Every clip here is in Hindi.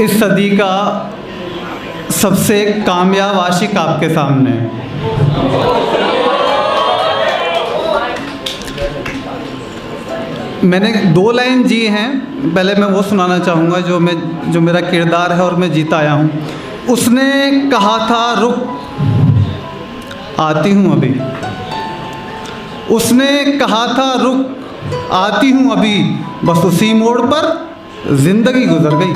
इस सदी का सबसे कामयाब आशिक आपके सामने है। मैंने 2 लाइन जी हैं, पहले मैं वो सुनाना चाहूँगा जो मेरा किरदार है और मैं जीता आया हूँ। उसने कहा था रुक आती हूँ अभी, उसने कहा था रुक आती हूँ अभी, बस उसी मोड़ पर ज़िंदगी गुजर गई।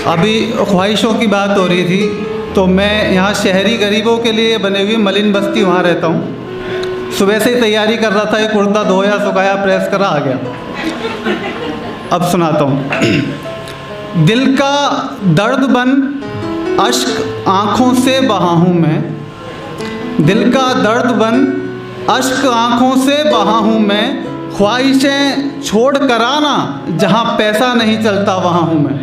अभी ख्वाहिशों की बात हो रही थी, तो मैं यहाँ शहरी गरीबों के लिए बने हुई मलिन बस्ती वहाँ रहता हूँ। सुबह से ही तैयारी कर रहा था, ये कुर्ता धोया सुखाया प्रेस करा आ गया। अब सुनाता हूँ। दिल का दर्द बन अश्क आँखों से बहा हूँ मैं, दिल का दर्द बन अश्क आँखों से बहा हूँ मैं, ख्वाहिशें छोड़ कर आना जहाँ पैसा नहीं चलता वहाँ हूँ मैं।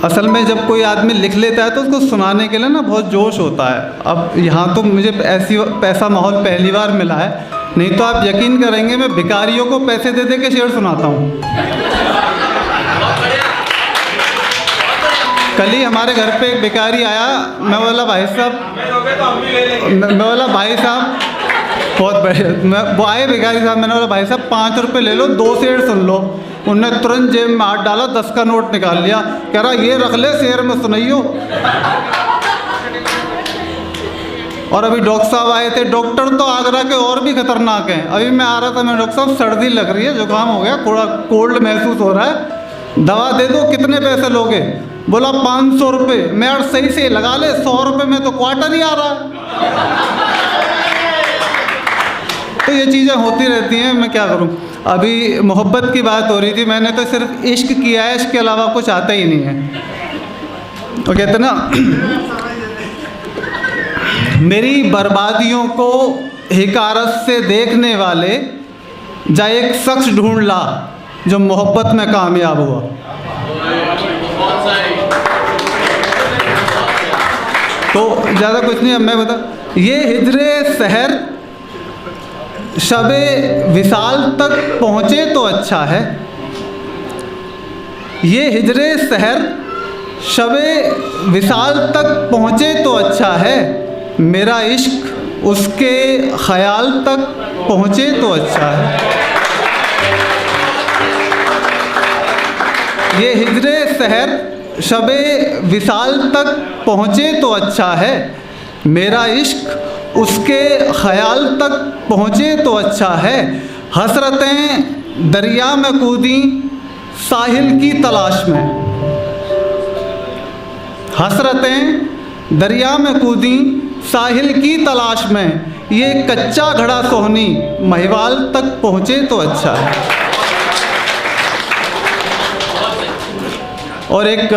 असल में जब कोई आदमी लिख लेता है तो उसको सुनाने के लिए ना बहुत जोश होता है। अब यहाँ तो मुझे पैसा माहौल पहली बार मिला है, नहीं तो आप यकीन करेंगे मैं भिखारियों को पैसे दे दे के शेर सुनाता हूँ। कल ही हमारे घर पे एक भिखारी आया, मैं बोला भाई साहब बहुत बढ़िया, वो आए भिखारी साहब, मैंने बोला भाई साहब 5 रुपये ले लो, 2 शेर सुन लो। उनने तुरंत जेब में हाथ डाला, 10 का नोट निकाल लिया, कह रहा ये रख ले शेर में सुनाइयो। और अभी डॉक्टर साहब आए थे, डॉक्टर तो आगरा के और भी खतरनाक हैं। अभी मैं आ रहा था, मैं डॉक्टर साहब सर्दी लग रही है, जुकाम हो गया, थोड़ा कोल्ड महसूस हो रहा है, दवा दे दो, कितने पैसे लोगे? बोला 500 रुपये। मैं यार सही से लगा ले, 100 रुपये में तो क्वार्टर ही आ रहा है। तो ये चीज़ें होती रहती हैं, मैं क्या करूं। अभी मोहब्बत की बात हो रही थी, मैंने तो सिर्फ इश्क किया है, इसके अलावा कुछ आता ही नहीं है। तो कहते ना मेरी बर्बादियों को हिकारत से देखने वाले जा एक शख्स ढूंढ ला जो मोहब्बत में कामयाब हुआ। तो ज़्यादा कुछ नहीं, अब मैं बता, ये हिजरे सहर शबे विसाल तक पहुँचे तो अच्छा है, ये हिजरे सहर शबे विसाल तक पहुँचे तो अच्छा है, मेरा इश्क उसके ख्याल तक पहुँचे तो अच्छा है। ये हिजरे सहर शबे विसाल तक पहुँचे तो अच्छा है, मेरा इश्क उसके ख्याल तक पहुँचे तो अच्छा है। हसरतें दरिया में कूदी साहिल की तलाश में, हसरतें दरिया में कूदी साहिल की तलाश में, ये कच्चा घड़ा सोहनी महिवाल तक पहुँचे तो अच्छा है। और एक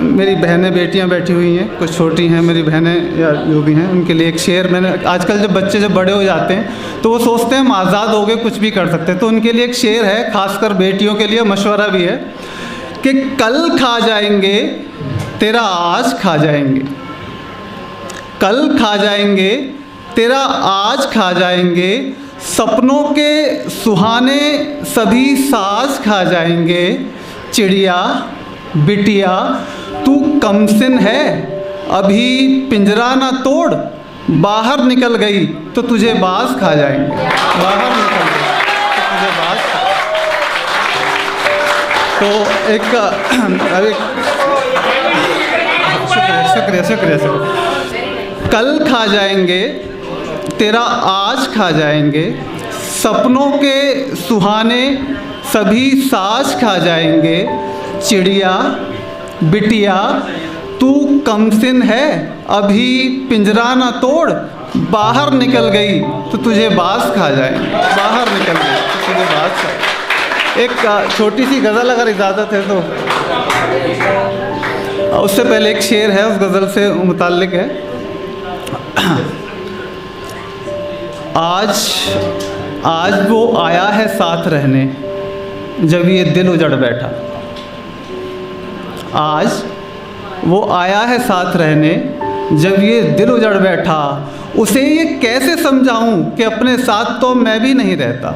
मेरी बहनें बेटियां बैठी हुई हैं, कुछ छोटी हैं मेरी बहनें या जो भी हैं, उनके लिए एक शेर मैंने, आजकल जब बच्चे जब बड़े हो जाते हैं तो वो सोचते हैं हम आज़ाद हो गए कुछ भी कर सकते हैं, तो उनके लिए एक शेर है, खासकर बेटियों के लिए मशवरा भी है कि कल खा जाएंगे तेरा आज खा जाएंगे, कल खा जाएंगे तेरा आज खा जाएंगे, सपनों के सुहाने सभी साज खा जाएंगे, चिड़िया बिटिया तू कमसिन है अभी पिंजरा ना तोड़, बाहर निकल गई तो तुझे बाज खा जाएंगे, बाहर निकल गई तो तुझे बाज खा। तो एक अरे शुक्रिया शुक्रिया शुक्रिया। कल खा जाएंगे तेरा आज खा जाएंगे, सपनों के सुहाने सभी साज खा जाएंगे, चिड़िया बिटिया तू कमसिन है अभी पिंजरा ना तोड़, बाहर निकल गई तो तुझे बाज खा जाएंगे, बाहर निकल गई तो तुझे बाज खा। एक छोटी सी गज़ल अगर इजाज़त है तो, उससे पहले एक शेर है, उस गज़ल से मुताल्लिक है। आज वो आया है साथ रहने जब ये दिल उजड़ बैठा, आज वो आया है साथ रहने जब ये दिल उजड़ बैठा, उसे ये कैसे समझाऊं कि अपने साथ तो मैं भी नहीं रहता।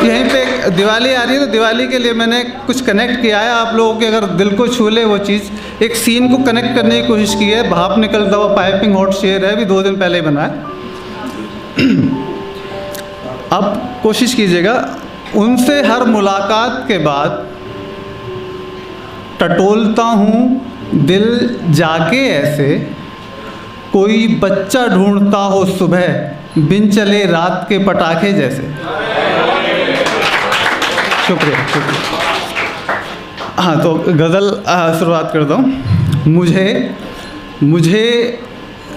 यहीं पे एक दिवाली आ रही है, तो दिवाली के लिए मैंने कुछ कनेक्ट किया है आप लोगों के, अगर दिल को छू ले वो चीज़। एक सीन को कनेक्ट करने की कोशिश की है। भाप निकलता हुआ पाइपिंग हॉट शेर है, अभी 2 दिन पहले ही बना है। अब कोशिश कीजिएगा, उनसे हर मुलाकात के बाद टटोलता हूँ दिल जाके ऐसे, कोई बच्चा ढूंढता हो सुबह बिन चले रात के पटाखे जैसे। शुक्रिया शुक्रिया। हाँ, तो गज़ल शुरुआत करता हूँ। मुझे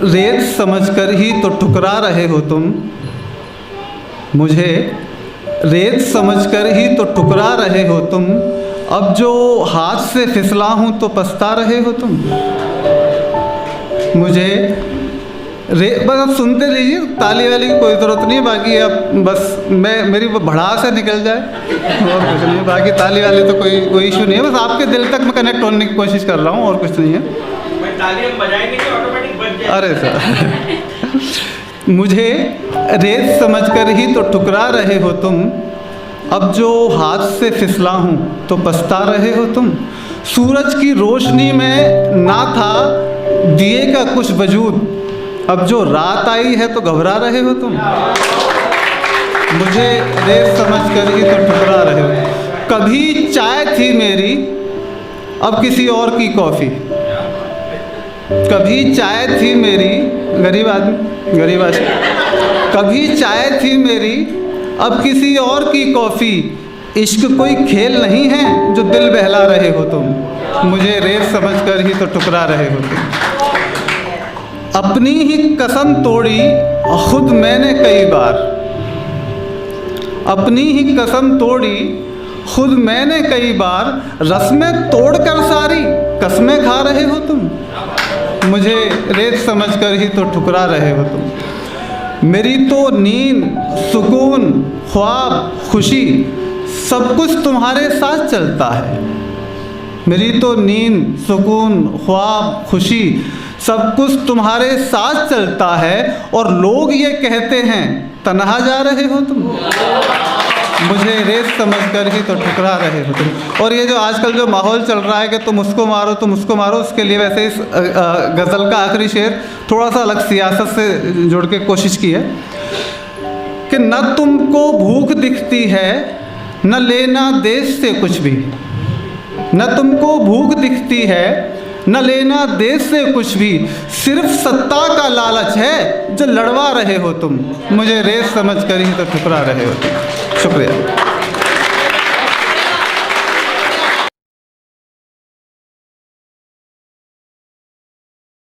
रेत समझकर ही तो ठुकरा रहे हो तुम, मुझे रेत समझकर ही तो ठुकरा रहे हो तुम, अब जो हाथ से फिसला हूँ तो पछता रहे हो तुम। मुझे बस आप सुनते रहिए, ताली वाली की कोई ज़रूरत नहीं है, बाकी अब बस मेरी भड़ास से निकल जाए और कुछ नहीं है। बाकी ताली वाली तो कोई इशू नहीं है, बस आपके दिल तक मैं कनेक्ट होने की कोशिश कर रहा हूँ, और कुछ नहीं है। ताली हम बजाएंगे तो ऑटोमेटिक बज जाएगा। अरे सर, मुझे रेत समझकर ही तो ठुकरा रहे हो तुम, अब जो हाथ से फिसला हूँ तो पछता रहे हो तुम। सूरज की रोशनी में ना था दिए का कुछ वजूद, अब जो रात आई है तो घबरा रहे हो तुम। मुझे रेत समझकर ही तो ठुकरा रहे हो। कभी चाय थी मेरी, अब किसी और की कॉफ़ी। कभी चाय थी मेरी, गरीब आदमी, गरीब आदमी। कभी चाय थी मेरी, अब किसी और की कॉफ़ी। इश्क कोई खेल नहीं है जो दिल बहला रहे हो तुम, मुझे रेत समझकर ही तो ठुकरा रहे हो तुम। अपनी ही कसम तोड़ी खुद मैंने कई बार, अपनी ही कसम तोड़ी खुद मैंने कई बार, रस्में तोड़कर सारी कसमें खा रहे हो तुम, मुझे रेत समझकर ही तो ठुकरा रहे हो तुम। मेरी तो नींद, सुकून, ख्वाब, खुशी सब कुछ तुम्हारे साथ चलता है। मेरी तो नींद, सुकून, ख्वाब, खुशी सब कुछ तुम्हारे साथ चलता है, और लोग ये कहते हैं तन्हा जा रहे हो तुम, मुझे रेत समझकर ही तो ठुकरा रहे हो तुम। और ये जो आजकल जो माहौल चल रहा है कि तुम उसको मारो तुम उसको मारो, उसके लिए वैसे इस गज़ल का आखिरी शेर थोड़ा सा अलग सियासत से जोड़ के कोशिश की है कि न तुमको भूख दिखती है न लेना देश से कुछ भी, न तुमको भूख दिखती है न लेना देश से कुछ भी, सिर्फ सत्ता का लालच है जो लड़वा रहे हो तुम, मुझे रेत समझकर ही तो ठुकरा रहे हो तुम। शुक्रिया।